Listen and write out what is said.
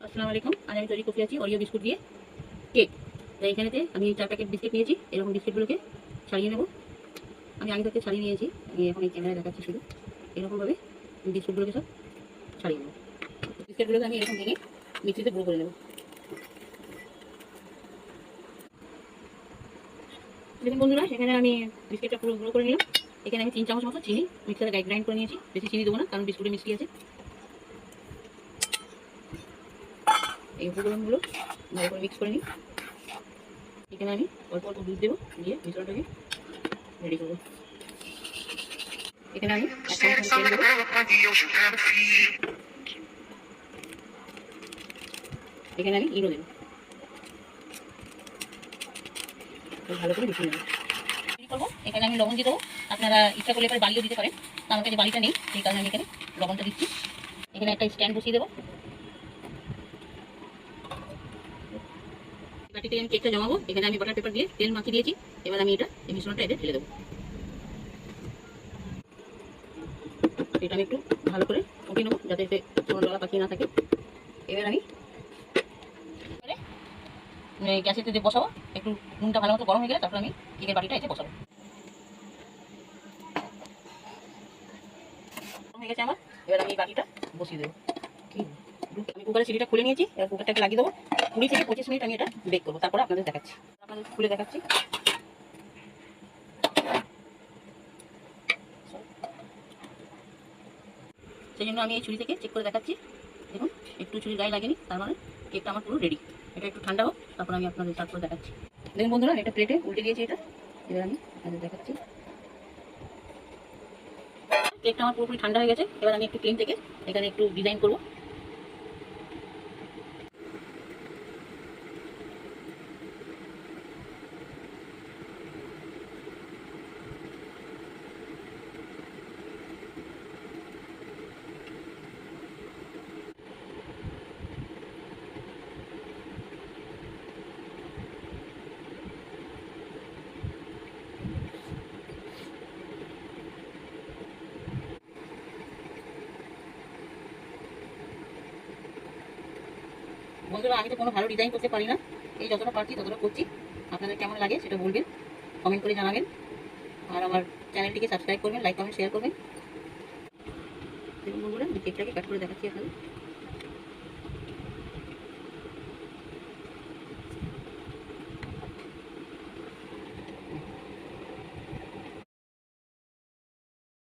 আসসালামু আলাইকুম। আজ আমি তৈরি করতে যাচ্ছি অরিও বিস্কুট দিয়ে কেক। তাই এখানেতে আমি 4 প্যাকেট বিস্কিট নিয়েছি। এরকম বিস্কিটগুলোকে ছাড়িয়ে নেব। আমি আগে থেকে ছাড়িয়ে নিয়েছি। আমি এখন এই ক্যামেরায় দেখাচ্ছি শুধু। এরকমভাবে বিস্কুটগুলোকে সব ছাড়িয়ে নেব। বিস্কিটগুলোকে আমি এরকম ভেঙে মিক্সিতে গুঁড়ো করে নেব। দেখুন বন্ধুরা, এখানে আমি বিস্কিটটা পুরো গুঁড়ো করে নিলাম। এখানে আমি 3 চামচ মতো চিনি মিক্সারে গ্রাইন্ড করে নিয়েছি। বেশি চিনি দেবো না, কারণ বিস্কুটে মিষ্টি আছে। এই উপকরণগুলো ভালো করে মিক্স করে নিই। এখানে আমি অল্প অল্প দুধ দেবো, দিয়ে মিশ্রণটাকে রেডি করবো। এখানে আমি এখানে আমি ইনো দেবো, ভালো করে মিশিয়ে নেবো। করবো এখানে আমি লবণ দিয়ে দেবো। আপনারা ইচ্ছা করলে এবার বালিও দিতে পারেন। আমার কাছে বালিটা নেই, সেই কারণে আমি এখানে লবণটা দিচ্ছি। এখানে একটা স্ট্যান্ড বসিয়ে দেবো। বাটিতে আমি কেকটা জমাবো। এখানে আমি বাটার পেপার দিয়ে তেল মাখিয়ে দিয়েছি। এবার আমি এই মিশ্রণটা এতে ঢেলে দেবো। এটা আমি একটু ভালো করে ফুটিয়ে নেবো, যাতে এতে কোনো ডলা পাকিয়ে না থাকে। এবার আমি গ্যাসের দিয়ে বসাবো। একটু নুনটা ভালো মতো গরম হয়ে গেলে তারপর আমি কেকের বাটিটা এতে বসাবো। গরম হয়ে গেছে আমার। এবার আমি এই বাটিটা বসিয়ে দেবো। আমি কুকারের সিটিটা খুলে নিয়েছি। এবার কুকারটাকে লাগিয়ে দেবো। 20 থেকে 25 মিনিট আমি এটা বেক করবো, তারপরে আপনাদের দেখাচ্ছি। আপনাদের খুলে দেখাচ্ছি। সেই জন্য আমি এই ছুরি থেকে চেক করে দেখাচ্ছি। দেখুন, একটু ছুরি গায়ে লাগেনি, তার মানে কেকটা আমার পুরো রেডি। এটা একটু ঠান্ডা হোক, তারপর আমি আপনাদের সার্ভ করে দেখাচ্ছি। দেখুন বন্ধুরা, একটা প্লেটে উল্টে দিয়েছি এটা। এবার আমি আপনাদের দেখাচ্ছি। কেকটা আমার পুরোপুরি ঠান্ডা হয়ে গেছে। এবার আমি একটু ক্রিম থেকে এখানে একটু ডিজাইন করবো। বন্ধুরা, আমি তো কোনো ভালো ডিজাইন করতে পারি না। এই যতটা পারছি ততটা করছি। আপনাদের কেমন লাগে সেটা বলবেন, কমেন্ট করে জানাবেন। আর আমার চ্যানেলটিকে সাবস্ক্রাইব করবেন, লাইক কমেন্ট শেয়ার করবেন। দেখুন বন্ধুরা, আমি কেকটাকে কাট করে দেখাচ্ছি আপনাদের।